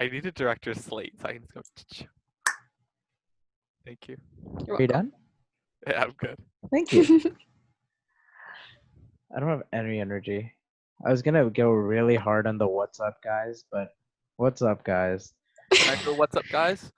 I need a director's slate so I can just go. Thank you. You're Are you welcome. done? Yeah, I'm good. Thank you. I don't have any energy. I was gonna go really hard on the what's up guys, but what's up guys? Can I go, what's up, guys?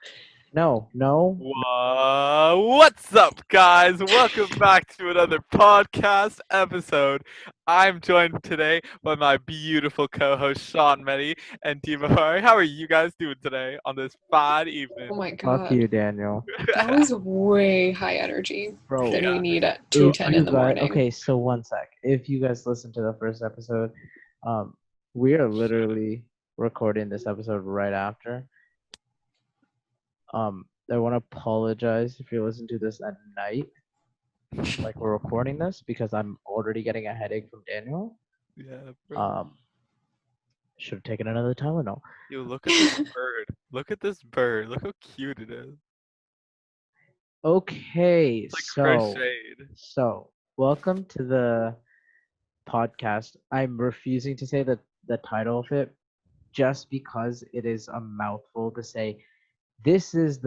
No. What's up, guys? Welcome back to another podcast episode. I'm joined today by my beautiful co-host Shaan and Dima. How are you guys doing today on this fine evening? Oh my Fuck god. you, Daniel. That was way high energy Bro, than we Yeah. need at if 2:10 you in the guys, morning. okay, so one sec. If you guys listen to the first episode, we are literally recording this episode right after. I want to apologize if you're listening to this at night, like we're recording this, because I'm already getting a headache from Daniel. Yeah, bro. Should have taken another Tylenol. Yo, look at this bird. Look at this bird. Look how cute it is. Okay, It's like so crocheted. welcome to the podcast. I'm refusing to say the title of it just because it is a mouthful to say. This is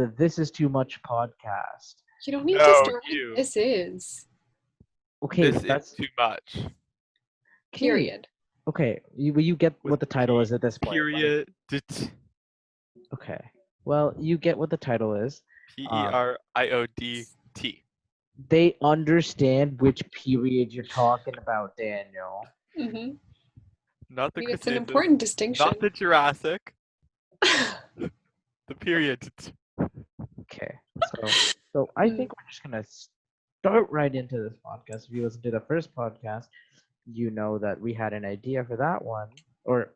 Too Much podcast. You don't need to No, start with you. this is. Okay, This but that's is too much. okay. Period. Okay, you get With what the title P, is at this point. Like, Period. okay, well, you get what the title is. Period. They understand which period you're talking about, Daniel. Mm-hmm. Not the It's an Cretaceous. important distinction. Not the Jurassic. The period. Okay, so I think we're just gonna start right into this podcast. If you listen to the first podcast, you know that we had an idea for that one, or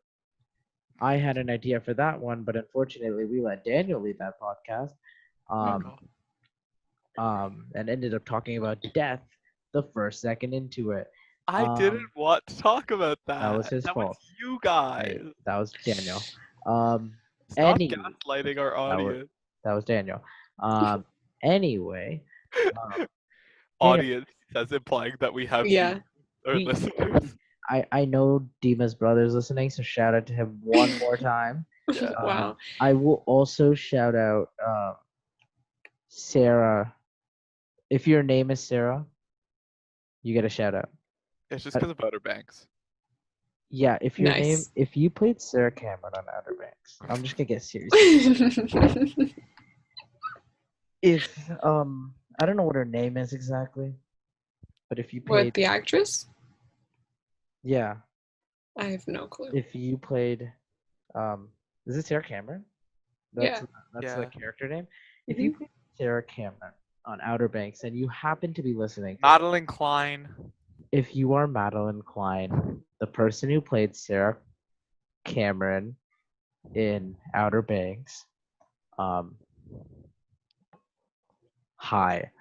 I had an idea for that one, but unfortunately, we let Daniel lead that podcast, and ended up talking about death the first second into it. I didn't want to talk about that. That was his That fault. was you guys. Hey, that was Daniel. Stop gaslighting our audience. That was Daniel. Anyway, Audience says implying that we have Yeah. listeners. I know Dima's brother's listening, so shout out to him one more time. Yeah. Wow. I will also shout out Sarah. If your name is Sarah, you get a shout out. It's just because of Outer Banks. Yeah, if your name, Nice. if you played Sarah Cameron on Outer Banks, I'm just gonna get serious. If I don't know what her name is exactly, but if you played, What, the actress? yeah, I have no clue. if you played, is it Sarah Cameron? That's Yeah. the character name. If you played Sarah Cameron on Outer Banks and you happen to be listening, Madeline Klein. if you are Madeline Klein, the person who played Sarah Cameron in Outer Banks, hi.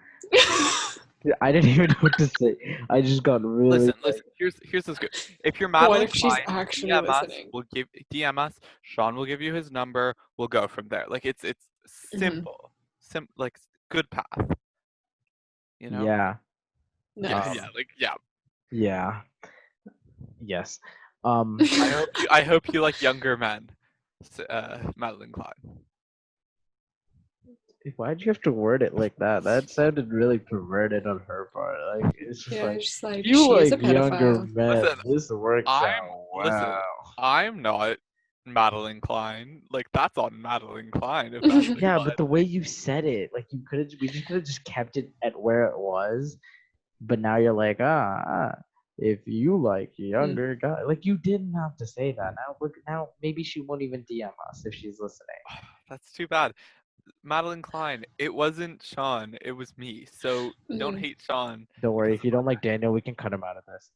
I didn't even know what to say. I just got really. Listen. Here's this good. If you're Madeline What if she's Klein, actually DM us. listening? DM us. Sean will give you his number. We'll go from there. Like it's simple. Like good path. You know? Yeah. Nice. Yeah. Yes. I hope you like younger men, Madeline Klein. Why'd you have to word it like that? That sounded really perverted on her part. Like it's just Yeah, like just like you she is a like younger pedophile. men. Listen, This works out. Wow. I'm not Madeline Klein. Like that's on Madeline Klein. If Madeline Yeah, Klein, but the way you said it, like we just could have just kept it at where it was. But now you're like, if you like younger guy, like you didn't have to say that. Now look, now maybe she won't even DM us if she's listening. That's too bad. Madeline Klein, it wasn't Sean, it was me. So don't hate Sean. Don't worry, if you don't like Daniel, we can cut him out of this.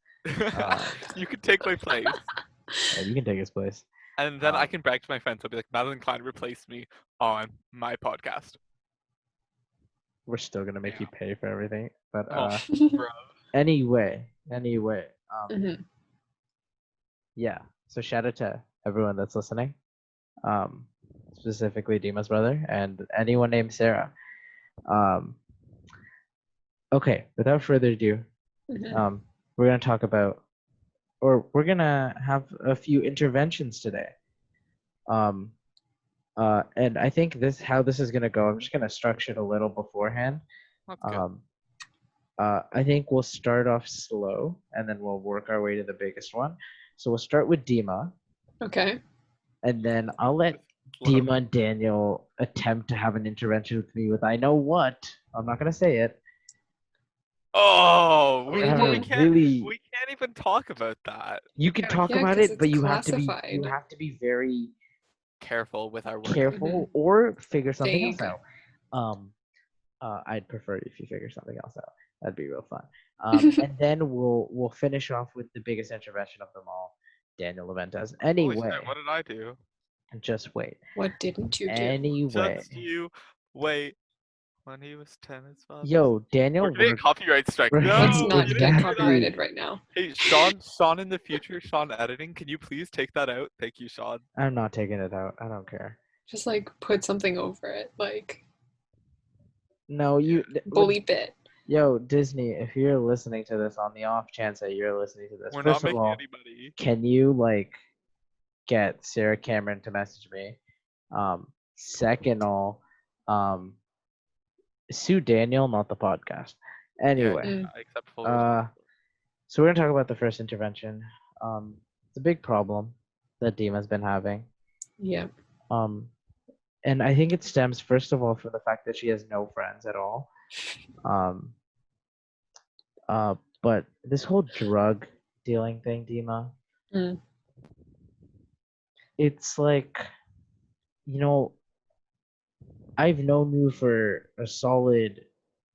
You can take my place. Yeah, you can take his place. And then I can brag to my friends. I'll be like, Madeline Klein replaced me on my podcast. We're still gonna make you pay for everything, but bro. Anyway, yeah. So shout out to everyone that's listening, specifically Dima's brother and anyone named Sarah. Okay, without further ado, we're gonna talk about, or we're gonna have a few interventions today. And I think how this is gonna go. I'm just gonna structure it a little beforehand. That's good. I think we'll start off slow, and then we'll work our way to the biggest one. So we'll start with Dima, Okay. and then I'll let Slow. Dima and Daniel attempt to have an intervention with me with I know what. I'm not gonna say it. Oh, I'm we, gonna have well, a we can't. really. We can't even talk about that. You can talk Yeah, about 'cause it, it's but you classified. have to be very Careful with our words. careful or figure something else Vague. out. I'd prefer if you figure something else out. That'd be real fun. And then we'll finish off with the biggest intervention of them all, Daniel Leventes. Holy Anyway, shit, what did I do? just wait. What didn't you do? Anyway, Just you wait. When he was 10, his father. yo, Daniel, We're getting a copyright strike. we're- No, Let's you not didn't get do that. copyrighted right now. Hey, Sean in the future, Sean editing, can you please take that out? Thank you, Sean. I'm not taking it out. I don't care. Just like put something over it, like No, you. bleep it. Yo, Disney, if you're listening to this on the off chance that you're listening to this, We're first not of making all, anybody. can you get Sarah Cameron to message me? Second all, sue Daniel, not the podcast. Anyway, Except full so we're gonna talk about the first intervention. It's a big problem that Dima's been having. Yeah. And I think it stems first of all from the fact that she has no friends at all. But this whole drug dealing thing, Dima, it's like, I've known you for a solid,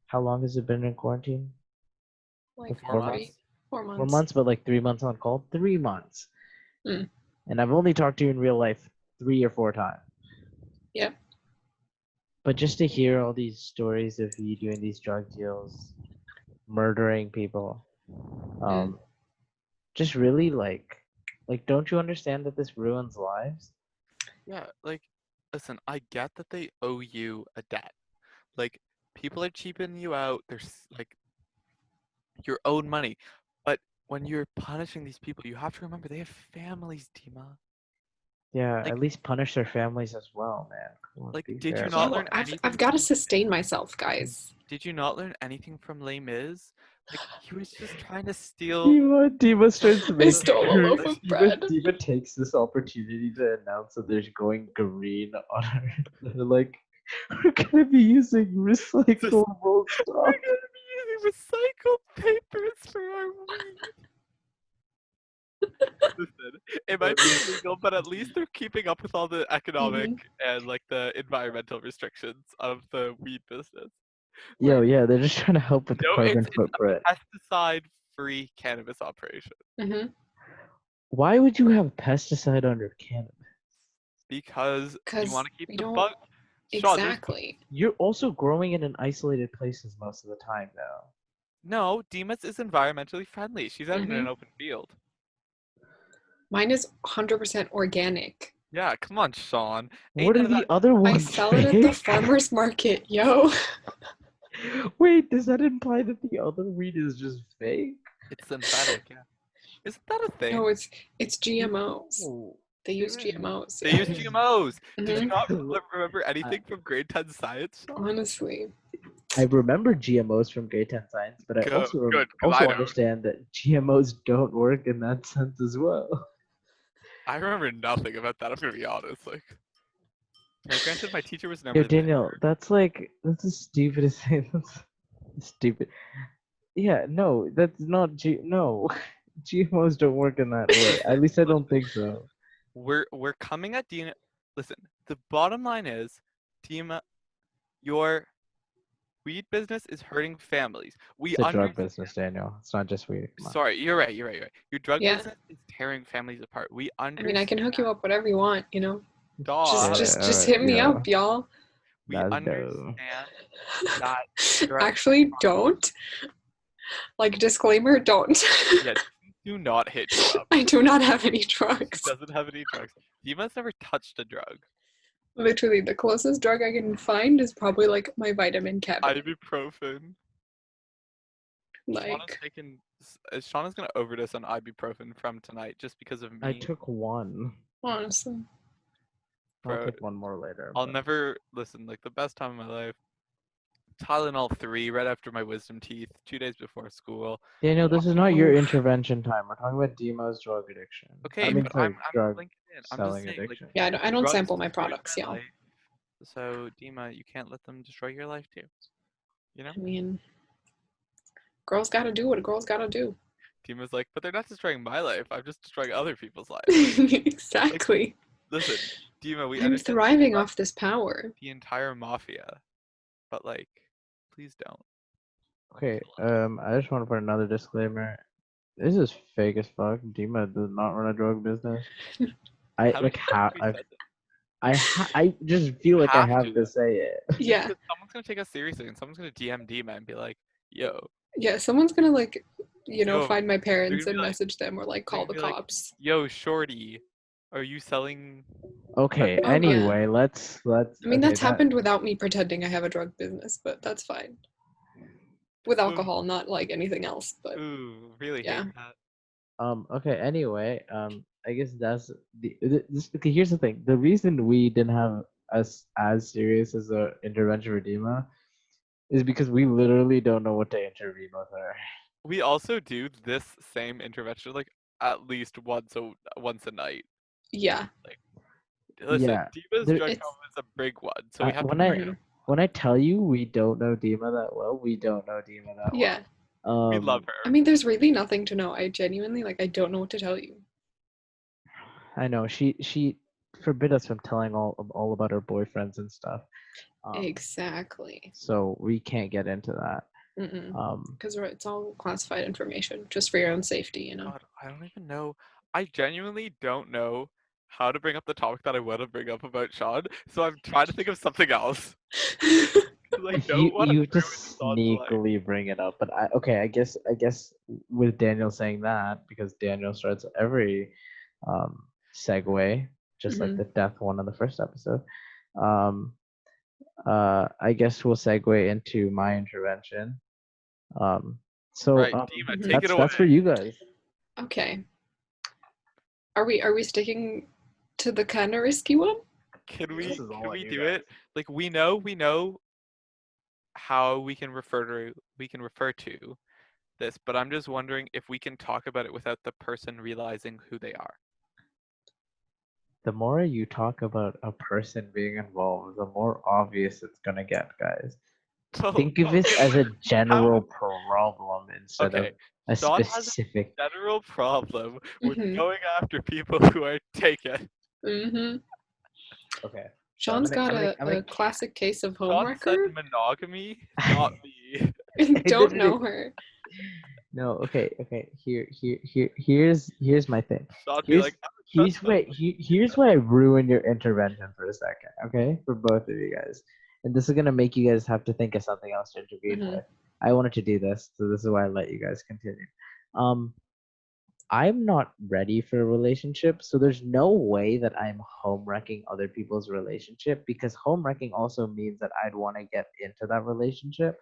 how long has it been in quarantine? Like 4 months? 4 months. 4 months, but like 3 months on call? 3 months. Mm. And I've only talked to you in real life 3 or 4 times. Yep. But just to hear all these stories of you doing these drug deals, murdering people, just really like, don't you understand that this ruins lives? Yeah, listen, I get that they owe you a debt. Like, people are cheaping you out. There's your own money. But when you're punishing these people, you have to remember they have families, Dima. Yeah, at least punish their families as well, man. Come on, be did fair you about not it. learn anything? I've got to sustain myself, guys. Did you not learn anything from Les Mis? He was just trying to steal. Dima starts I making stole a loaf of bread. Dima takes this opportunity to announce that there's going green on her. They're like, we're gonna be using recyclable stuff. We're gonna be using recycled papers for our weed. Listen, it might be illegal, but at least they're keeping up with all the economic and the environmental restrictions of the weed business. Yo, yeah, they're just trying to help with the carbon footprint. It's a pesticide-free cannabis operation. Mm-hmm. Why would you have pesticide under cannabis? Because you want to keep we the don't- bug. Exactly. You're also growing it in isolated places most of the time, though. No, Dima's is environmentally friendly. She's out in an open field. Mine is 100% organic. Yeah, come on, Sean. What are the other ones? I sell it at the farmer's market, yo. Wait, does that imply that the other weed is just fake? It's synthetic, yeah. Isn't that a thing? No, it's GMOs. Oh, They use GMOs. They use GMOs. Did you not Mhm. remember anything from grade 10 science? Honestly. I remember GMOs from grade 10 science, but I also understand that GMOs don't work in that sense as well. I remember nothing about that, I'm gonna be honest. Granted, my teacher was never Yo, Daniel, that's the stupidest thing. That's stupid. Yeah, no, that's not no. GMOs don't work in that way. At least I don't think so. We're coming at Dina. Listen, the bottom line is, Dima, your weed business is hurting families. It's a drug business, Daniel. It's not just weed. Sorry, you're right. Your drug business is tearing families apart. We understand. I mean, I can hook you up whatever you want, you know. Dog. Just hit me up, y'all. We understand that. Actually, don't. Disclaimer, don't. Yeah, do not hit you up. I do not have any drugs. She doesn't have any drugs. Dima's never touched a drug. Literally, the closest drug I can find is probably my vitamin cabinet. Ibuprofen. Shauna's gonna overdose on ibuprofen from tonight just because of me. I took one. Honestly. I'll Bro, take one more later. I'll but- never listen. Like the best time of my life. Tylenol 3 right after my wisdom teeth, 2 days before school. Daniel, this is not your Oof. intervention time. We're talking about Dima's drug addiction. Okay, I mean, but sorry, I'm drug linking in. I'm just selling saying, like, addiction. Yeah, I don't drugs sample my destroyed products, my y'all. life. So, Dima, you can't let them destroy your life too. You know? I mean, girls gotta do what a girl's gotta do. Dima's like, but they're not destroying my life. I'm just destroying other people's lives. Exactly. Listen, Dima, we I'm understand thriving off this power. the entire mafia, but like, please don't. Okay, I just want to put another disclaimer. This is fake as fuck. Dima does not run a drug business. I How like many how times have we said this? I just feel You like I have have to. to say it. Yeah. Because someone's gonna take us seriously, and someone's gonna DM Dima and be like, "Yo, Yeah, someone's gonna like, Yo, find my parents gonna and be like- message them or like call the gonna be like, cops. yo, shorty, are you selling?" Okay, Oh, yeah. anyway, let's I mean, okay, that's happened without me pretending I have a drug business, but that's fine. With alcohol, not like anything else, but Ooh, really yeah. hate that. Okay, anyway, I guess that's okay, here's the thing. The reason we didn't have us as serious as a intervention for Dima is because we literally don't know what to intervene with her. We also do this same intervention like at least once a night. Yeah. Listen, Yeah, Diva's there- drug It's- coma is a big one, so we have to when bring it up. when I tell you we don't know Dima that well, we don't know Dima that Yeah. well. We love her. I mean, there's really nothing to know. I genuinely, I don't know what to tell you. I know she forbid us from telling all about her boyfriends and stuff. Exactly. So we can't get into that. Because it's all classified information, just for your own safety, you know? God, I don't even know. I genuinely don't know how to bring up the topic that I want to bring up about Shaan, so I'm trying to think of something else. 'Cause I don't want to You ruin just Shaan's life. sneakily bring it up, but I guess with Daniel saying that, because Daniel starts every segue, just like Mhm. the death one in the first episode. I guess we'll segue into my intervention. So Right, Dima, take that's it that's for away. you guys. Okay. Are we sticking to the kind of risky one? Can This we is all can on we you do guys. it? Like we know how we can refer to this, but I'm just wondering if we can talk about it without the person realizing who they are. The more you talk about a person being involved, the more obvious it's gonna get, guys. So, Think of it okay, as a but general problem instead of okay, a Shaan has a specific. general problem with Mhm. going after people who are taken. Mm-hmm. Okay. Sean's got I'm a gonna- classic case of Shaan said homewrecker. monogamy, not me. Don't know her. No, okay. Here's my thing. Shaan be like, I would trust them. Here's why I ruined your intervention for a second, okay? For both of you guys. And this is gonna make you guys have to think of something else to intervene Mhm. with. I wanted to do this, so this is why I let you guys continue. I'm not ready for a relationship, so there's no way that I'm home wrecking other people's relationship, because home wrecking also means that I'd want to get into that relationship.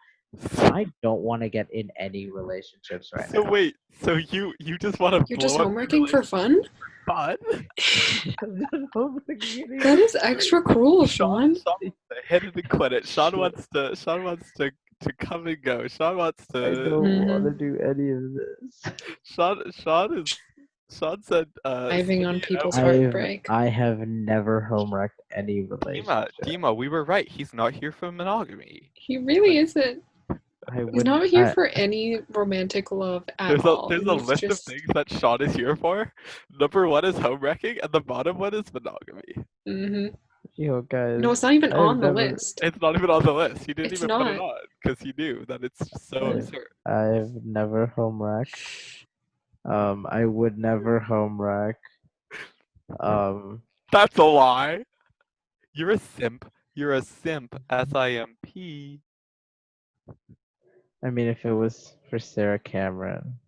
I don't want to get in any relationships right So now. wait, so you just want to You're blow just up homewrecking for fun? fun? That is extra cruel, Sean. Sean wants to hit it and quit it. Sean wants to come and go. Sean wants I to. don't want to do any of this. Sean said. Driving on sticky it people's out. heartbreak. I have never home wrecked any relationship. Dima, we were right. He's not here for monogamy. He really isn't. I He's would not here for any romantic love at all. There's a He's list of just- things that Sean is here for. Number 1 is home wrecking, and the bottom one is monogamy. Mhm. Yo, guys. No, it's not even I've on the never- list. It's not even on the list. He didn't It's even put it not. on because he knew that it's so I've- absurd. I've never home wrecked. I would never home wreck. That's a lie. You're a simp. You're a simp. SIMP. I mean, if it was for Sarah Cameron.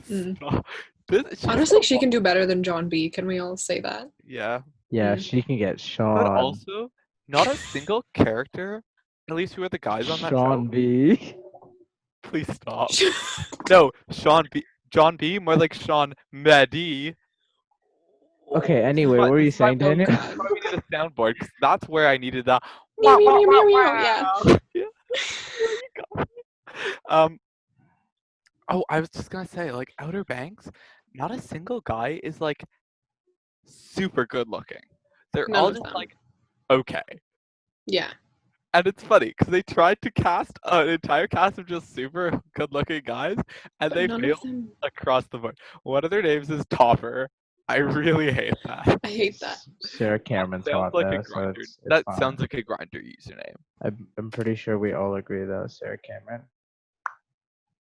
Mm. Stop. She's Honestly, got she can do better than John B. Can we all say that? Yeah. Yeah, Mm. she can get But Sean. also, not a single character, at least who are the guys on that Sean show. B. Please stop. No, Sean B. John B. More like Sean Medi. Okay, ananyway, what were you saying, Oh, Daniel? God. the soundboard because that's where I needed the Meow, wow, meow, wow, meow, wow, meow, meow. Yeah. wow. Yeah. There you go. Oh, I was just gonna say, like, Outer Banks, not a single guy is like super good looking. They're None all of just them. like okay. Yeah. And it's funny because they tried to cast an entire cast of just super good-looking guys, and But they none of failed them. across the board. One of their names is Topper. I really hate that. I hate that. Sarah Cameron's Sounds hot like a though, so grinder. it's That fine. sounds like a grinder username. I'm pretty sure we all agree though. Sarah Cameron,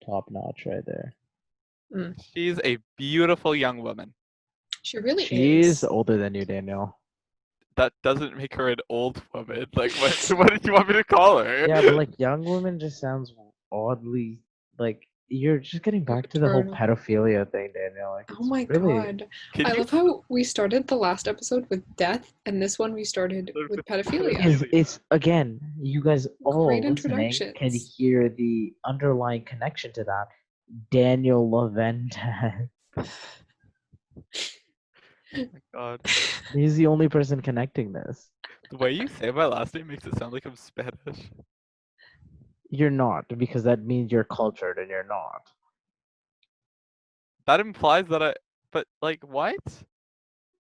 top notch right there. She's a beautiful young woman. She really She's is. older than you, Daniel. That doesn't make her an old woman. Like, what did you want me to call her? Yeah, but like young woman just sounds oddly like you're just getting back to the whole Maternal. pedophilia thing, Daniel. Like, Oh it's my really, god. Can I you love how we started the last episode with death, and this one we started start with with pedophilia. pedophilia? it's again, you guys all Great listening can introductions. hear the underlying connection to that. Daniel Laventa. Oh my god. He's the only person connecting this. The way you say my last name makes it sound like I'm Spanish. You're not, because that means you're cultured and you're not. That implies that I. But like, what?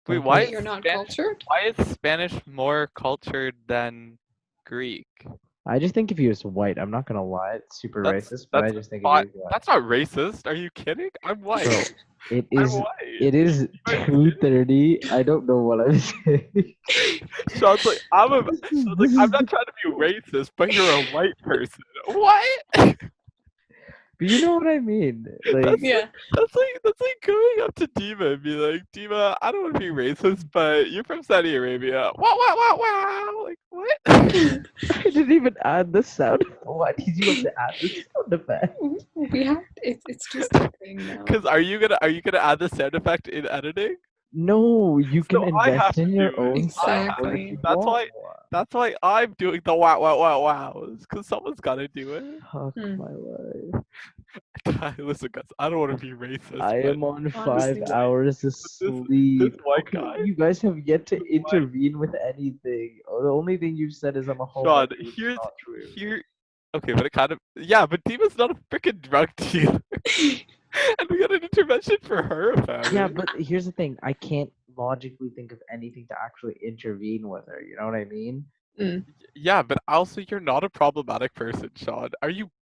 Wait, Like, why That is you're not Spanish? cultured? Why is Spanish more cultured than Greek? I just think if he was white, I'm not gonna lie, it's super That's racist, but I that's just think if he was white. that's not racist. Are you kidding? I'm white. Bro, it I'm is white. it is You guys 2:30. I don't know what I'm saying. Sean's like, This is- Sean's like, this I'm is not trying to be racist, but you're a white person. What? But you know what I mean. Like, That's Yeah. that's like going up to Dima and be like, Dima, I don't want to be racist, but you're from Saudi Arabia. Wow, wow, wow, wow. Like what? I didn't even add the sound. Why did you have to add the sound effect? We have it's just a thing now. Because are you gonna add the sound effect in editing? No, you can So I have invest in to your do it. own I have software to. if you That's want why. one. That's why I'm doing the wow, wow, wow, wows. Because someone's gotta do it. Fuck Hmm. my life. Listen, guys, I don't want to be racist, I but am on Honestly, 5 hours of this sleep. white Okay, guy. you guys have yet to white- intervene with anything. Oh, the only thing you've said is I'm a Sean, homewrecker, which is here's not true. here. Okay, but it kind of yeah, but Dima's not a freaking drug dealer, and we got an intervention for her about Yeah, it. but here's the thing. I can't logically think of anything to actually intervene with her. You know what I mean? Yeah, but also you're not a problematic person, Sean.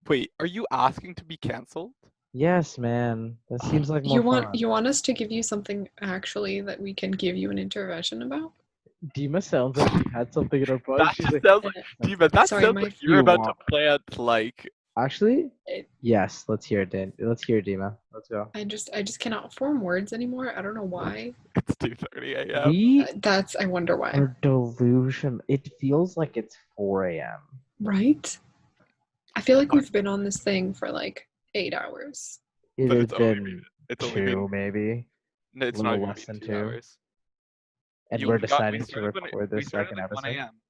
Wait, are you asking to be cancelled? Yes, man. That seems like more You want fun. us to give you something actually that we can give you an intervention about? Dima sounds like she had something in her butt. That She's just like, sounds like Dima. That Sorry, sounds my like you're You about to want- plant like. actually, It- yes. Let's hear it, Dan. Let's hear it, Dima. Let's go. I just cannot form words anymore. I don't know why. It's 2:30 a.m. We I wonder why. are delusion. It feels like it's 4 a.m. Right? I feel like we've been on this thing for like 8 hours. It But has it's only been It's only 2, been. maybe, No, it's a not little even less been than 2 2. hours. And You- we're we got- we deciding to started when it- record we this started second at 1 episode. a.m.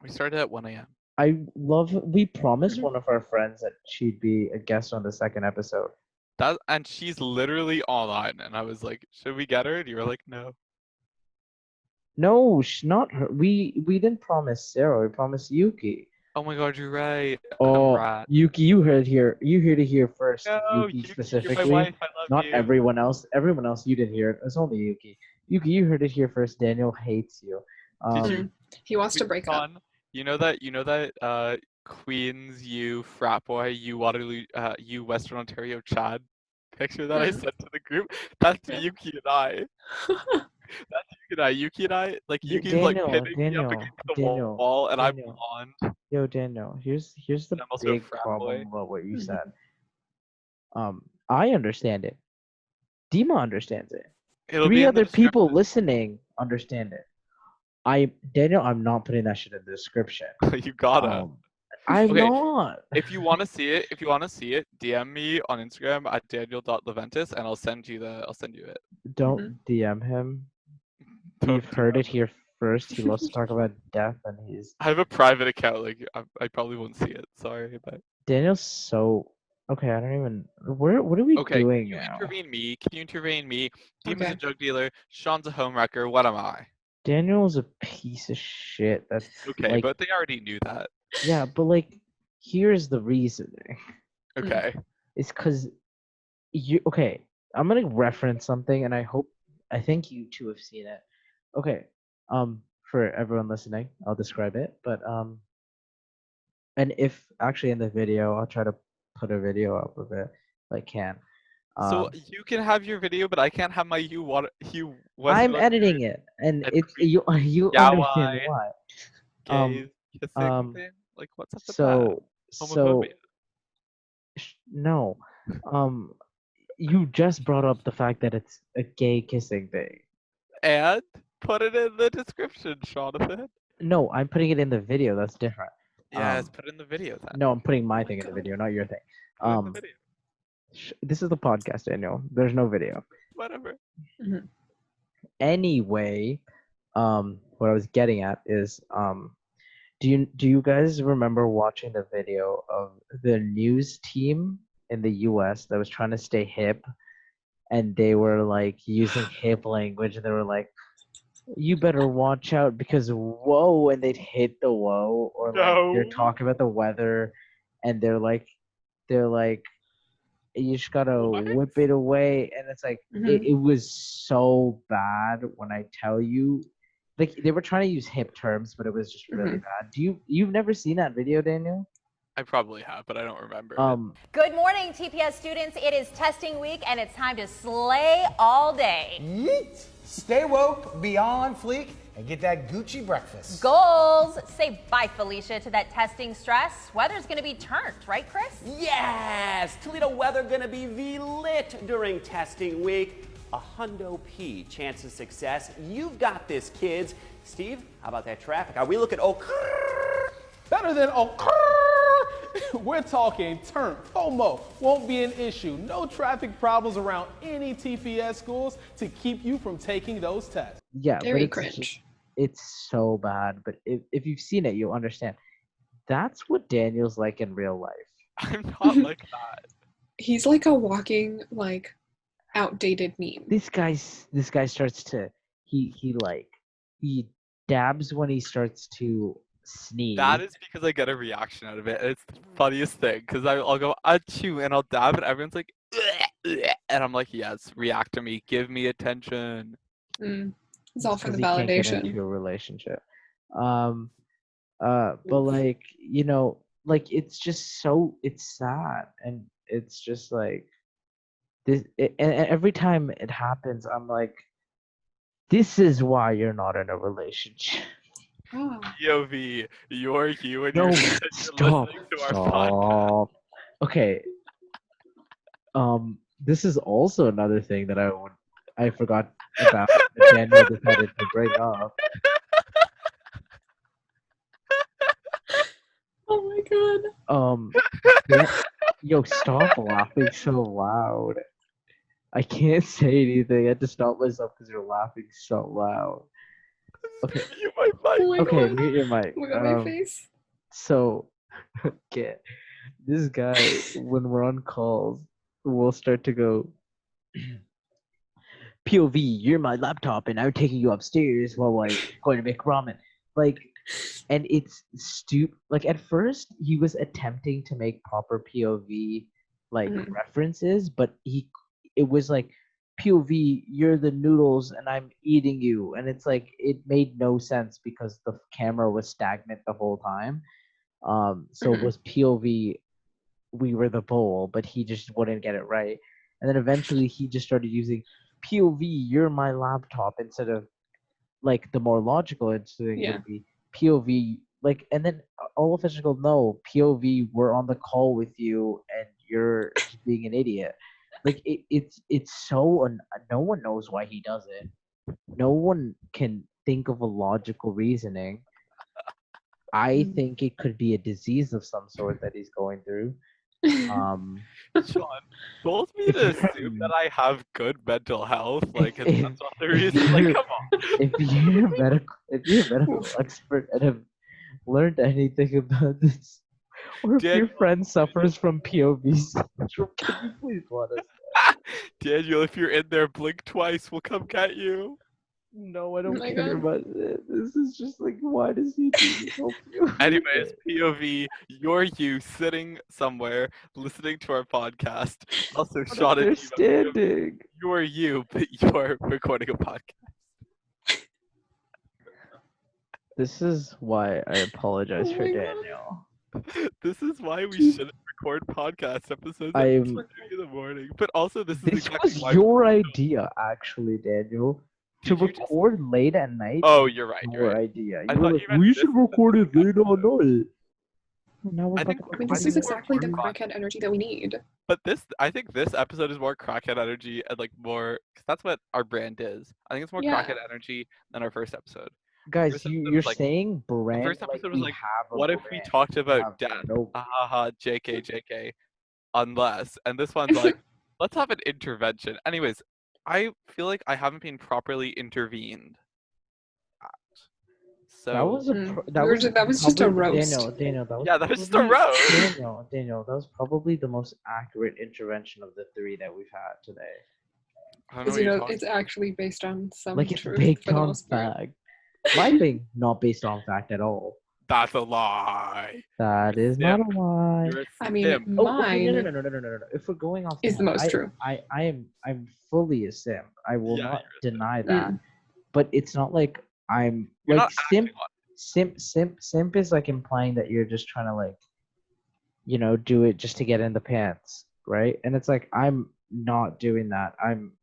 We started at 1 a.m. I love. We promised Mhm. one of our friends that she'd be a guest on the second episode. And she's literally online, and I was like, "Should we get her?" And you were like, "No." No, not her. We didn't promise Sarah. We promised Yuki. Oh my God, you're right. Oh, Rat. Yuki, you heard here. You heard it here first. No, Yuki you're my specifically, wife. I love not you. everyone else. Everyone else, you didn't hear it. It's only Yuki. Yuki, you heard it here first. Daniel hates you. Did you- He wants to Wait, break up. Sean, you know that Queens, you frat boy, you Waterloo, you Western Ontario Chad picture that I Yeah. sent to the group? That's Yeah. Yuki and I. That's Yuki and I. Like Yuki's like Daniel, pinning me up Daniel, against the Daniel, wall, and I'm Daniel. blonde. Yo, Daniel. Here's the I'm also a big frat problem boy. about what you Mhm. said. I understand it. Dima understands it. It'll 3 be in other the people listening understand it. Daniel, I'm not putting that shit in the description. description. You gotta. I'm Okay. not. If you want to see it, DM me on Instagram at daniel.leventis, and I'll send you it. Don't DM him. Don't We've heard DM. it here first. He loves to talk about death, and he's I have a private account. Like I probably won't see it. Sorry, but Daniel's so okay. I don't even. What are we okay. doing Can you now? intervene me? Can you intervene me? Dima's a Okay. drug dealer. Sean's a homewrecker. What am I? Daniel's a piece of shit. That's Okay, like, but they already knew that. yeah, but like, here's the reasoning. Okay. It's because you. Okay, I'm gonna reference something, and I think you two have seen it. Okay, for everyone listening, I'll describe it. But and if actually in the video, I'll try to put a video up of it if I can. So Um, you can have your video, but I can't have my you I'm Western editing it, and and it's Queen you understand Yawai why. Um, gays kissing um, thing. Like, what's up with that? so Homophobia. no, um, you just brought up the fact that it's a gay kissing thing. And put it in the description, Jonathan. No, I'm putting it in the video. That's different. Yes, put it in the video then. No, I'm putting Oh my my thing in the god. video, not your thing. Put it in the video. This is the podcast, Daniel. There's no video. Whatever. Mhm. Anyway, what I was getting at is, do you guys remember watching the video of the news team in the U.S. that was trying to stay hip, and they were like using hip language, and they were like, "You better watch out because whoa," and they'd hit the whoa, or like they're No. talking about the weather, and they're like, you just gotta What? whip it away, and it's like Mhm. it was so bad when I tell you, like they were trying to use hip terms, but it was just really Mhm. bad. You've never seen that video, Daniel? I probably have, but I don't remember it. Good morning, TPS students. It is testing week, and it's time to slay all day. Yeet! Stay woke, be on fleek, and get that Gucci breakfast. Goals. Say bye, Felicia, to that testing stress. Weather's going to be turned, right, Chris? Yes! Toledo weather gonna be lit during testing week. A hundo P chance of success. You've got this, kids. Steve, how about that traffic? Are we looking Better than we're talking turn. FOMO won't be an issue. No traffic problems around any TPS schools to keep you from taking those tests. Yeah, but Very it's cringe. it's so bad. But if you've seen it, you'll understand. That's what Daniel's like in real life. I'm not like that. He's like a walking, like, outdated meme. This guy starts to he dabs when he starts to sneeze. That is because I get a reaction out of it. It's the funniest thing because I'll go achoo and I'll dab and everyone's like, and I'm like, yes, react to me, give me attention. It's all for the 'cause he can't get validation. into a relationship. But like, like it's just it's sad, and it's just like this. And every time it happens, I'm like, this is why you're not in a relationship. Oh. POV, you're you and No, you're stop, listening to our podcast. stop. Okay. This is also another thing that I forgot about that Daniel decided to bring up. Oh my god. Yo, stop laughing so loud. I can't say anything. I had to stop myself because you're laughing so loud. Okay. You might Oh my Okay, god. mute your mic. Oh my god, my face. So, okay, this guy, when we're on calls, will start to go, POV, you're my laptop, and I'm taking you upstairs while I'm going to make ramen. Like, and it's stupid. Like, at first, he was attempting to make proper POV, like, references, but it was like, POV, you're the noodles and I'm eating you. And it's like, it made no sense because the camera was stagnant the whole time. So it was POV, we were the bowl, but he just wouldn't get it right. And then eventually he just started using POV, you're my laptop, instead of like the more logical instinct would be POV, like, and then all officials go, no, POV, we're on the call with you and you're just being an idiot. Like it's so no one knows why he does it. No one can think of a logical reasoning. I think it could be a disease of some sort that he's going through. Sean, both me to assume that I have good mental health, like, and that's not the reason. Like, come on. If you're a medical expert and have learned anything about this, or if your friend suffers from POV syndrome, can you please let us know? Daniel, if you're in there, blink twice. We'll come get you. No, I don't my care God. about it. This is just like, why does he help you? Anyways, POV, you're you sitting somewhere listening to our podcast. Also, Not Shaan and Dima, POV, understanding. you're you, but you're recording a podcast. This is why I apologize Oh for my God. Daniel. This is why we Dude. shouldn't record podcast episodes I at am. 4:30 in the morning. But also, this is This exactly was why. your idea, actually, Daniel. To Did you just- record late at night. Oh, you're right. Your You're right. idea. I You were thought like, you meant we this should is record it the late all night. Now we're I think fucking I mean, I this think is we're exactly the more fun. crackhead energy that we need. But I think this episode is more crackhead energy and like more, because that's what our brand is. I think it's more Yeah. crackhead energy than our first episode. Guys, First episode you're was like- saying brand first like episode was we like, have a what if we brand. talked We about have death? no Haha, JK, JK. Unless, and this one's like, let's have an intervention. Anyways, I feel like I haven't been properly intervened at. So That was a Mm. pro- That was just a probably- roast. Daniel, that was yeah, that was just a probably- roast. Daniel, that was probably the most accurate intervention of the 3 that we've had today. I don't know Because what you you're know, talking it's actually based on some Like it's truth based for the on most part. fact. My thing, not based on fact at all. That's a lie. That is not a lie. You're a I mean, simp. Oh, okay, mine no. If we're going off is the that, most true. I'm fully a simp. I will Yeah, not you're a deny that. Mm. But it's not like I'm You're like not acting simp. on Simp is like implying that you're just trying to like, do it just to get in the pants, right? And it's like I'm not doing that. I'm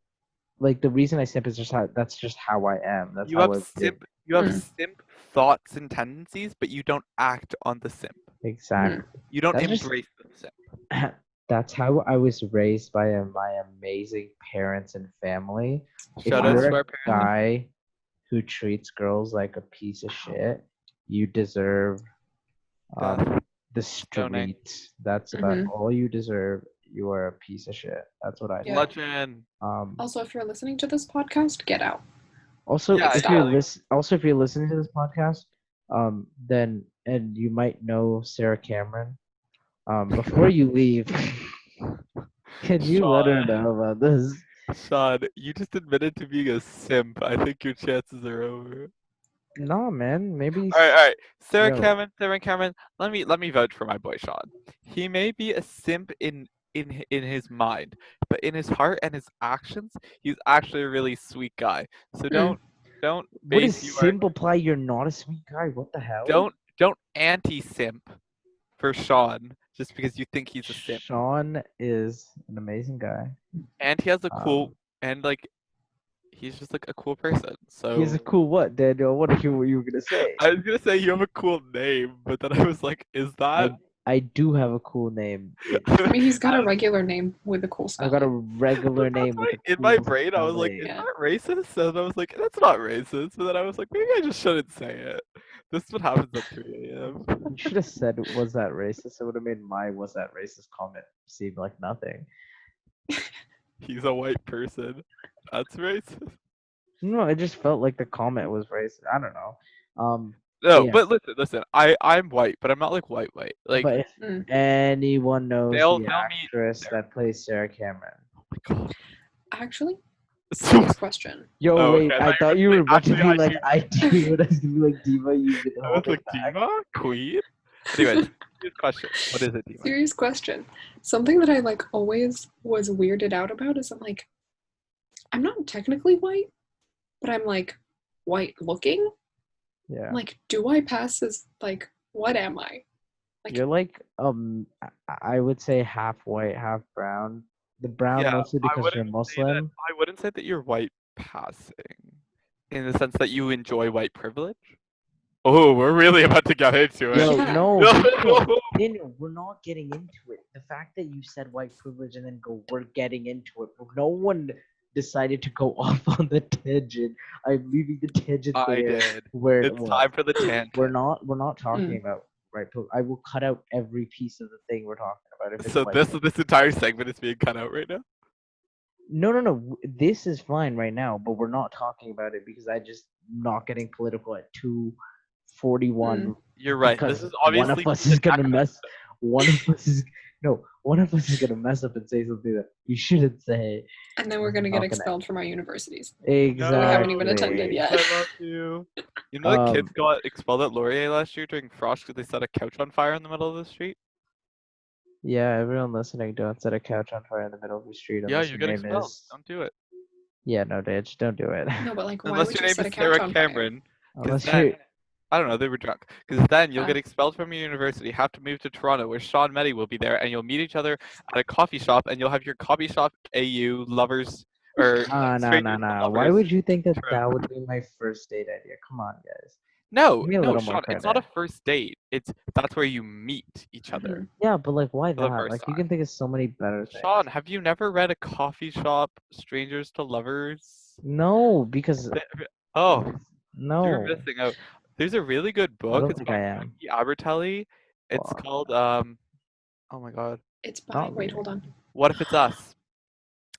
like the reason I simp is that's just how I am. That's You how have I simp. You have Mm. simp thoughts and tendencies, but you don't act on the simp. exactly. You don't That's just- embrace the simp. That's how I was raised by my amazing parents and family. If Shout out you're to a our parents. guy who treats girls like a piece of shit, you deserve Death. the Stoning. street. That's about Mhm. all you deserve. You are a piece of shit. That's what I Yeah. think. Legend. Also, if you're listening to this podcast, get out. Also, Yeah, if yeah, you're like- if you're listening to this podcast, then and you might know Sarah Cameron. Before you leave, can you let her Sean. know about this? Shaan, you just admitted to being a simp. I think your chances are over. No, man. Maybe. All right. Sarah Yo. Cameron. Let me vote for my boy Shaan. He may be a simp in his mind, but in his heart and his actions, he's actually a really sweet guy. So don't What base does your simp apply? You're not a sweet guy. What the hell? don't anti-simp for Shaan just because you think he's a simp. Shaan is an amazing guy. And he has a cool Um, and like he's just like a cool person. So He's a cool what, Daniel? What you were gonna say? I was gonna say you have a cool name, but then I was like, is that? I do have a cool name. I mean, he's got a regular name with a cool I spelling. got a regular name. With a in my cool brain, I was like, spelling. is Yeah. that racist? And I was like, that's not racist. But then I was like, maybe I just shouldn't say it. This is what happens at 3 a.m. You should have said, "Was that racist?" It would have made my "Was that racist?" comment seem like nothing. He's a white person. That's racist. No, it just felt like the comment was racist. I don't know. No, Yeah. but listen. I'm white, but I'm not like white. Like, but if Mm. anyone knows They'll the meet actress that plays Sarah Cameron, oh my god. Actually, So, serious question. yo, Oh, wait, okay, I thought you were about to be actually, I like, I do. I was gonna be like, Dima, you can I was hold like, it back. Dima? Queen? Anyways, good question. What is it, Dima? Serious question. Something that I like always was weirded out about is I'm not technically white, but I'm like white looking. Yeah. I'm like, do I pass as like what am I? Like You're like I would say half white, half brown. The brown Yeah, mostly I because you're wouldn't say that- Muslim. I wouldn't say that you're white passing, in the sense that you enjoy white privilege. Oh, we're really about to get into it. Yo, Yeah. no, No. Daniel, we're not getting into it. The fact that you said white privilege and then go, we're getting into it. No one decided to go off on the tangent. I'm leaving the tangent I there. did. Where It's time for the tangent. we're not talking about right. I will cut out every piece of the thing we're talking about. If it's So white this entire segment is being cut out right now. No. This is fine right now, but we're not talking about it because I just not getting political at 2:41. You're right. Because This is obviously one of us is gonna mess. One of us is one of us is gonna mess up and say something that we shouldn't say. And then we're gonna get Not gonna- expelled from our universities. Exactly. We haven't even attended yet. I love you. You know the kids Um, got expelled at Laurier last year during frost because they set a couch on fire in the middle of the street? Yeah, everyone listening, don't set a couch on fire in the middle of the street Yeah, unless you your get name expelled. is. Don't do it. Yeah, no, Dage, don't do it. No, but like, why Unless would your you name set a is couch Sarah on fire? Cameron. Unless then, you. I don't know, they were drunk. Because then you'll Ah. get expelled from your university, have to move to Toronto where Sean Meddy will be there, and you'll meet each other at a coffee shop, and you'll have your coffee shop AU lovers, or Nah. strangers to Why lovers would you think that trip. that would be my first date idea? Come on, guys. No, Give me a no, little more Sean, it's not a credit. first date. That's where you meet each other. Mhm. Yeah, but like, why For the that? first Like, you time. can think of so many better things. Sean, have you never read a coffee shop strangers to lovers? No, because Oh, you're no, missing out. There's a really good I book. don't It's think by I am. Jackie Abertelli. It's Fuck. called oh my god, It's by. Not Wait, really. hold on. What If It's Us?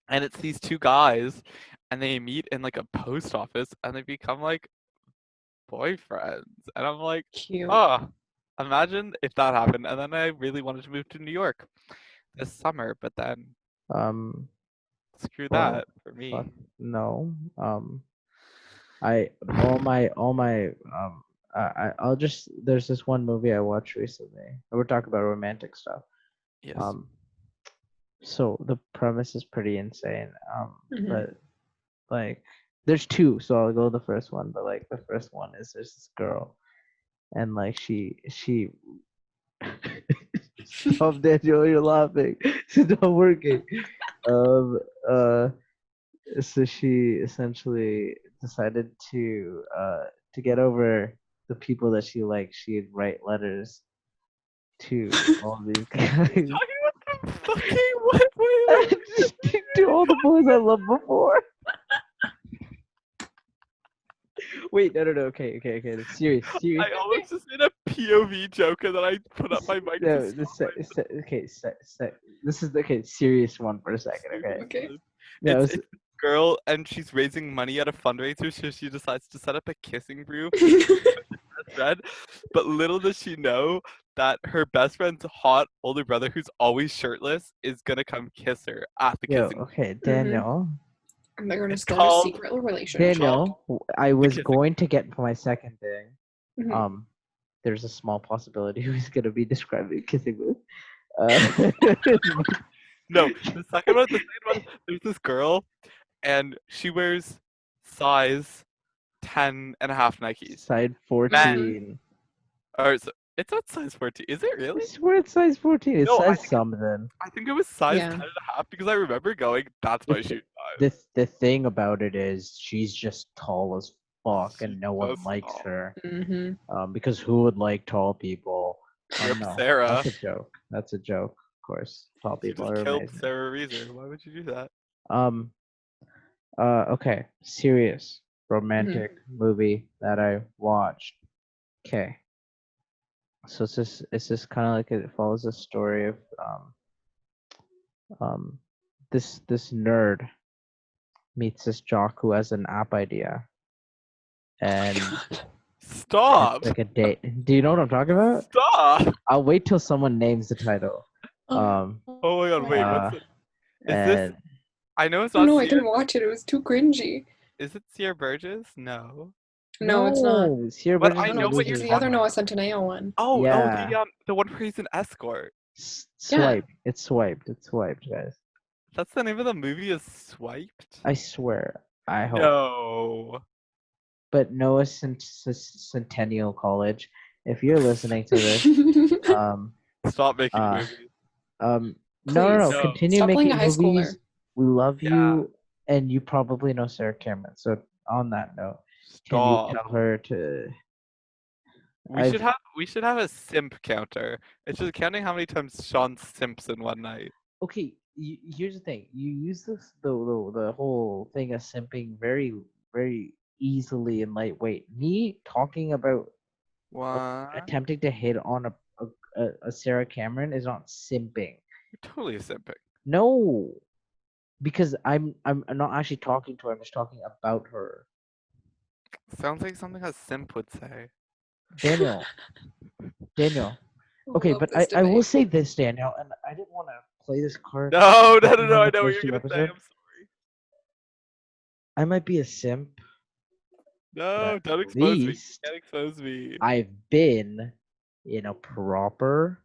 And it's these two guys, and they meet in like a post office, and they become like boyfriends. And I'm like, Cute. oh, imagine if that happened. And then I really wanted to move to New York this summer, but then Um, screw well, that for me. fuck no. I all my I'll just there's this one movie I watched recently. We're talking about romantic stuff. Yes. So the premise is pretty insane. Mhm. But like there's two, so I'll go the first one. But like the first one is there's this girl, and like she stop, Daniel, you're laughing. It's not working. So she essentially decided to get over the people that she liked. She'd write letters to all these guys. Talking about the fucking what? Wait. Just to all the boys I loved before. Wait, no. Okay. Serious. I almost just made a POV joke and then I put up my mic. No, to this is okay. Serious one for a second. Okay. Okay. No, It's a girl and she's raising money at a fundraiser, so she decides to set up a kissing group. Friend, but little does she know that her best friend's hot older brother, who's always shirtless, is gonna come kiss her at the kissing. okay, Daniel. And they're gonna It's start called- a secret relationship. Daniel, I was kissing. going to get to my second thing. Mhm. There's a small possibility who's gonna be describing kissing booth. No, the second one, there's this girl, and she wears size 10.5 Nikes. Size 14. Or it's not size 14. Is it really? I swear it's size 14. It's No, I size think- something. I think it was size Yeah. 10.5 because I remember going, that's my It's- shoe size. The thing about it is she's just tall as fuck and no one so likes tall. her. Mhm. Because who would like tall people? Oh, Rip no, Sarah. That's a joke. That's a joke, of course. Tall You people just are killed amazing. Sarah Reeser. Why would you do that? Okay. Serious romantic movie that I watched. Okay. So it's just kind of like it follows a story of this nerd meets this jock who has an app idea, and Stop! it's like a date. Do you know what I'm talking about? Stop! I'll wait till someone names the title. Oh my god, wait, what's it? Is this? And I know it's Oh not no, I Sierra. didn't watch it. It was too cringy. Is it Sierra Burgess? No. No, it's not. Sierra But Burgess I is know No, what it's you're the other talking Noah Centineo one. Oh, Yeah. the one where he's an escort. Swipe. It's swiped, guys. That's the name of the movie is Swiped? I swear. I hope. No. But Noah Centennial College, if you're listening to this, Stop making Uh, movies. no, Please. continue Stop playing making a high schooler. movies. We love Yeah. you, and you probably know Sarah Cameron. So on that note, can Stop. you tell her to? We should have a simp counter. It's just counting how many times Sean simps in one night. Okay, here's the thing. You use the whole thing of simping very very easily and lightweight. Me talking about What? attempting to hit on a Sarah Cameron is not simping. You're totally simping. No, because I'm not actually talking to her. I'm just talking about her. Sounds like something a simp would say. Daniel. Okay, Love but this I will debate. say this, Daniel, and I didn't want to play this card. No, no, no, on no. I the know what first you're two gonna say. I'm episodes. sorry. I might be a simp. No, At don't expose me. You least can't expose me. I've been in a proper,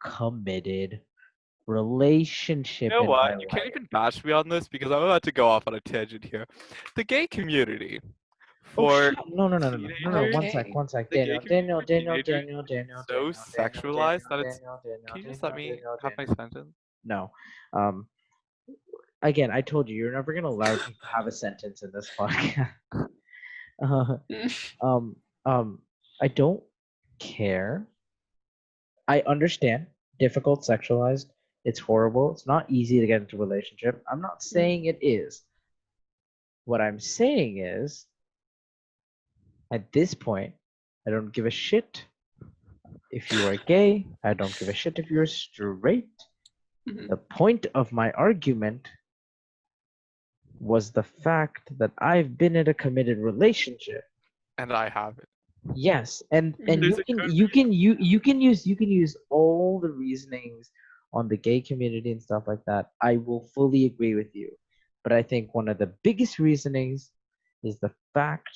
committed You relationship know in my what? You can't life. even bash me on this because I'm about to go off on a tangent here. The gay community Oh for shit! No, no, no, no, no, no, no! teenagers, Okay. One sec. the gay community for teenagers so Daniel, sexualized that it's. Can you just let me have my sentence? No. Um. Again, I told you, you're never gonna allow me to have a sentence in this podcast. Uh, um. I don't care. I understand. Difficult, sexualized. It's horrible. It's not easy to get into a relationship. I'm not saying it is. What I'm saying is, at this point, I don't give a shit if you are gay. I don't give a shit if you're straight. Mhm. The point of my argument was the fact that I've been in a committed relationship. And I have it. Yes, and There's a good you can use all the reasonings on the gay community and stuff like that. I will fully agree with you. But I think one of the biggest reasonings is the fact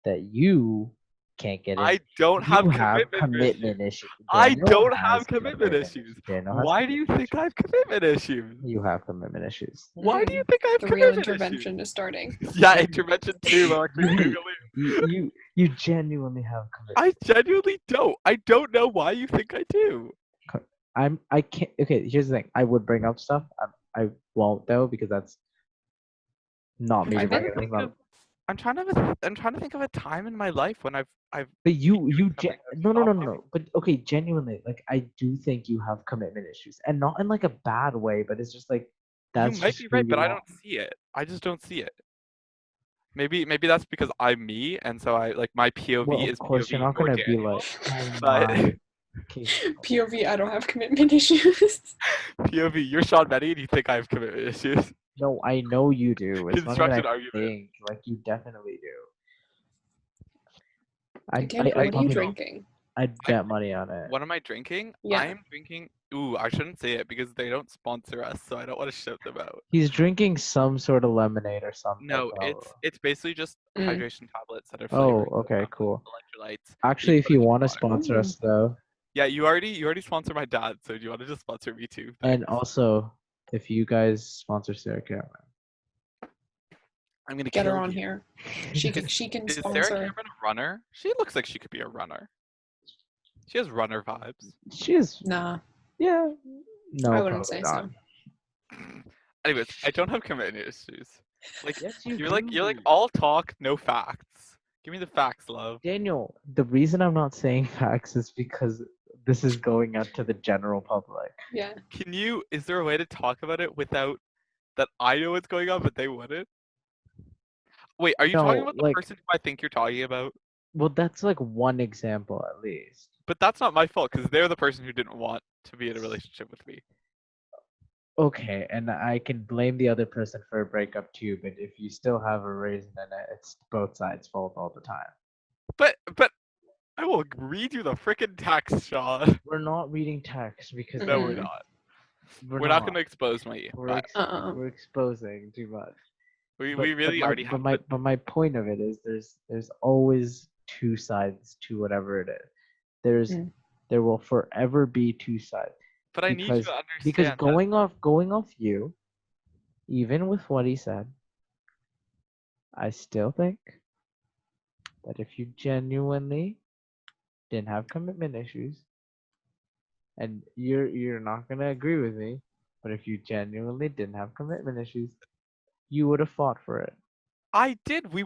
that you can't get in. I don't have You have commitment issues. I Daniel don't has have commitment issues. Daniel has Why do you commitment think I have commitment issues? issues. You have commitment issues. Why do you think I have The real commitment intervention is starting. issues? Yeah, intervention too. I'll actually Google it. You genuinely have commitment. I genuinely don't. I don't know why you think I do. I can't. Okay, here's the thing. I would bring up stuff. I won't though because that's not me. I To bet- bring it. It's not- I'm trying to think of a time in my life when I've But you something that's no. not my- But okay, genuinely, like I do think you have commitment issues, and not in like a bad way, but it's just like that's You might just be who right, but you I are. don't see it. I just don't see it. Maybe that's because I'm me, and so I like my POV Well, of is course, POV you're not for gonna be Daniel, like, oh but my. Okay. POV, I don't have commitment issues. POV, you're Sean Betty, and you think I have commitment issues. No, I know you do. It's not even Constructed I argument. think. Like you definitely do. Daniel, what are you probably- drinking? I'd bet money on it. What am I drinking? Yeah. I'm drinking. Ooh, I shouldn't say it because they don't sponsor us, so I don't want to shout them out. He's drinking some sort of lemonade or something. No, probably. it's basically just Mm. hydration tablets that are Oh, flavored okay, with cool. electrolytes. Actually, if put you it in want to water. sponsor us though, Yeah, you already sponsor my dad, so do you want to just sponsor me too? and Thanks. also if you guys sponsor Sarah Cameron, I'm gonna Get kill her on you. here. She can Is Sarah sponsor. Cameron a runner? She looks like she could be a runner. She has runner vibes. she is. Nah, Yeah. No, I wouldn't probably say not. so. Anyways, I don't have commitment issues. Like Yes, you're like all talk, no facts. Give me the facts, love. Daniel. The reason I'm not saying facts is because this is going out to the general public. Yeah. Is there a way to talk about it without that I know what's going on, but they wouldn't? Wait, are you talking No, about the like- person who I think you're talking about? Well, that's like one example at least. But that's not my fault because they're the person who didn't want to be in a relationship with me. Okay, and I can blame the other person for a breakup too, but if you still have a reason, then it's both sides' fault all the time. But I will read you the frickin' text, Sean. We're not reading text because No, we're Mm-mm. not. We're not gonna expose my We're, but we're exposing too much. we But- really but already my, have. but my point of it is there's always two sides to whatever it is. Mm. There will forever be two sides. But I need you to understand. Because that- going off you, even with what he said, I still think that if you genuinely didn't have commitment issues, and you're not gonna agree with me, but if you genuinely didn't have commitment issues, you would have fought for it. I did. We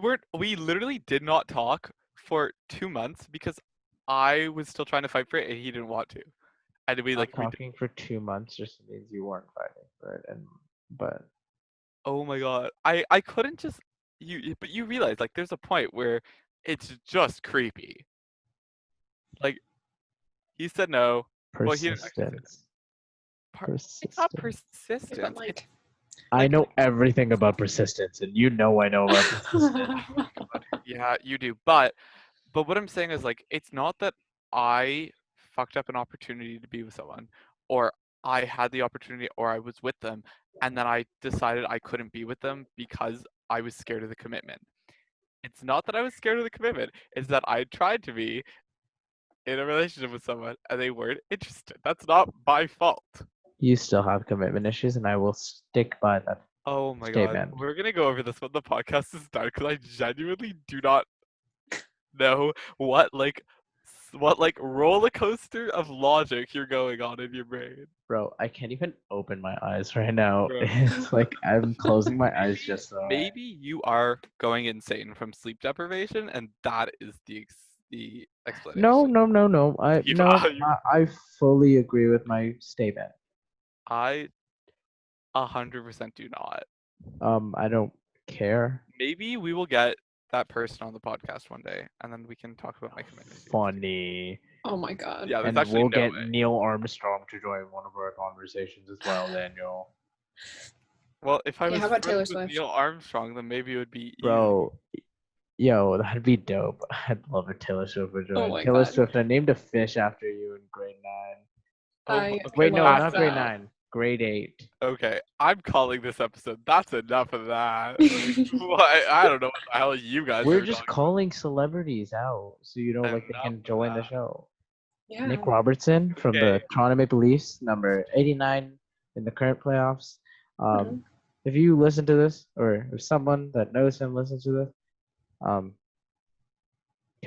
literally did not talk for 2 months because I was still trying to fight for it and he didn't want to. And we Not like we talking for 2 months just means you weren't fighting for it, but oh my god. I couldn't just but you realize like there's a point where it's just creepy. Like he said no. Well, he didn't actually say persistence. It's not Persistence. persistent. But like, I know everything about persistence, and you know I know about persistence. Yeah, you do. But what I'm saying is like it's not that I fucked up an opportunity to be with someone or I had the opportunity or I was with them, and then I decided I couldn't be with them because I was scared of the commitment. It's not that I was scared of the commitment, it's that I tried to be in a relationship with someone and they weren't interested. That's not my fault. You still have commitment issues, and I will stick by that Oh my god. statement. We're gonna go over this when the podcast is done because I genuinely do not know what roller coaster of logic you're going on in your brain. Bro, I can't even open my eyes right now. Bro. It's like I'm closing my eyes just so. Maybe you are going insane from sleep deprivation, and that is the explanation. No. You No, are- you- I fully agree with my statement. I 100% do not. I don't care. Maybe we will get that person on the podcast one day, and then we can talk about my commitment issues. Funny. Oh my god. Yeah, there's And actually we'll no get way. Neil Armstrong to join one of our conversations as well, Daniel. Well, if I Yeah, was how about Taylor friends with Swift? Neil Armstrong, then maybe it would be easy. Bro, yo, that'd be dope. I'd love a Taylor Swift would join. Oh my Taylor God. Swift, I named a fish after you in grade 9. I Wait, no, love not grade that. 9. Grade 8. Okay, I'm calling this episode. That's enough of that. I don't know what the hell you guys We're are just talking calling celebrities out so you know, like they Enough can of join the that. show. Yeah. Nick Robertson from the Okay. Toronto Maple Leafs, number 89 in the current playoffs. Mhm. If you listen to this, or if someone that knows him listens to this, can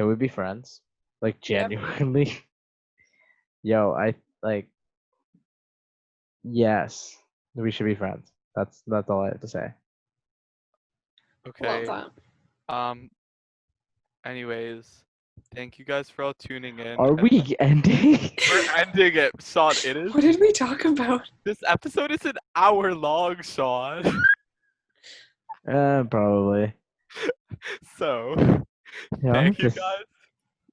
we be friends? Like Yep. genuinely? Yo, I like. Yes, we should be friends. That's all I have to say. Okay. Love that. Anyways, thank you guys for all tuning in. Are and we ending? We're ending it, Sean. It is. What did we talk about? This episode is an hour long, Sean. Probably. So, Yeah, thank you just- guys.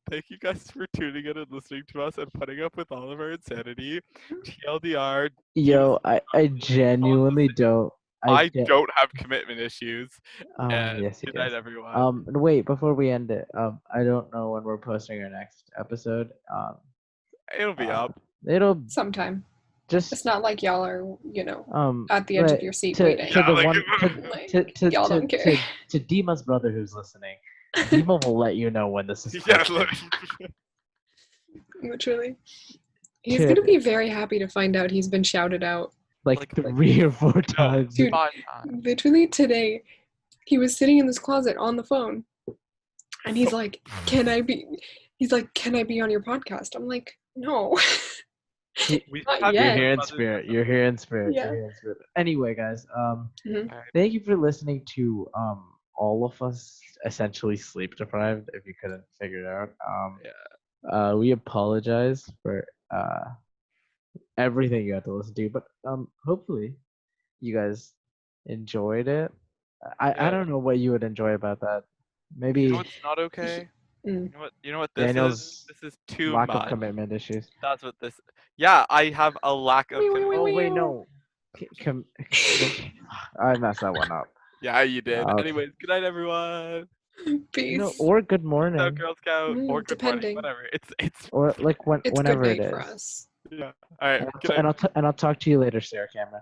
Thank you guys for tuning in and listening to us and putting up with all of our insanity. TLDR, Yo, I genuinely don't. I ge- don't have commitment issues. And yes, he good night, does. everyone. Wait, before we end it, I don't know when we're posting our next episode. It'll be up. It'll Sometime. just It's not like y'all are, at the edge but of your seat to, waiting. to the Yeah, one like, to y'all don't care. to Dima's brother who's listening. Dima will let you know when this is Yeah, posted. look. Literally. He's Kid. gonna be very happy to find out he's been shouted out. like 3 or 4 times. Dude, Fine. literally today, he was sitting in this closet on the phone, and he's like, "Can I be?" He's like, "Can I be on your podcast?" I'm like, "No." We Not have yet. You're here in others- spirit. You're here in spirit. Yeah. You're here in spirit. Anyway, guys, Mhm. thank you for listening to all of us essentially sleep deprived. If you couldn't figure it out, we apologize for everything you had to listen to, but hopefully you guys enjoyed it. I Yeah. don't know what you would enjoy about that. Maybe You know what's not okay? Mm. You know what this is? Daniel's This is too lack much. of commitment issues. That's what this. Yeah, I have a lack of Wait, wait, commitment. Oh wait, wait. no. I messed that one up. Yeah, you did. Okay. Anyways, good night, everyone. Peace. No, or good Out, morning, Girl Scout, or good Depending. morning, whatever. It's or like It's whenever good it night for is. us. yeah. All right. And Good night. I'll talk to you later, Sarah Cameron.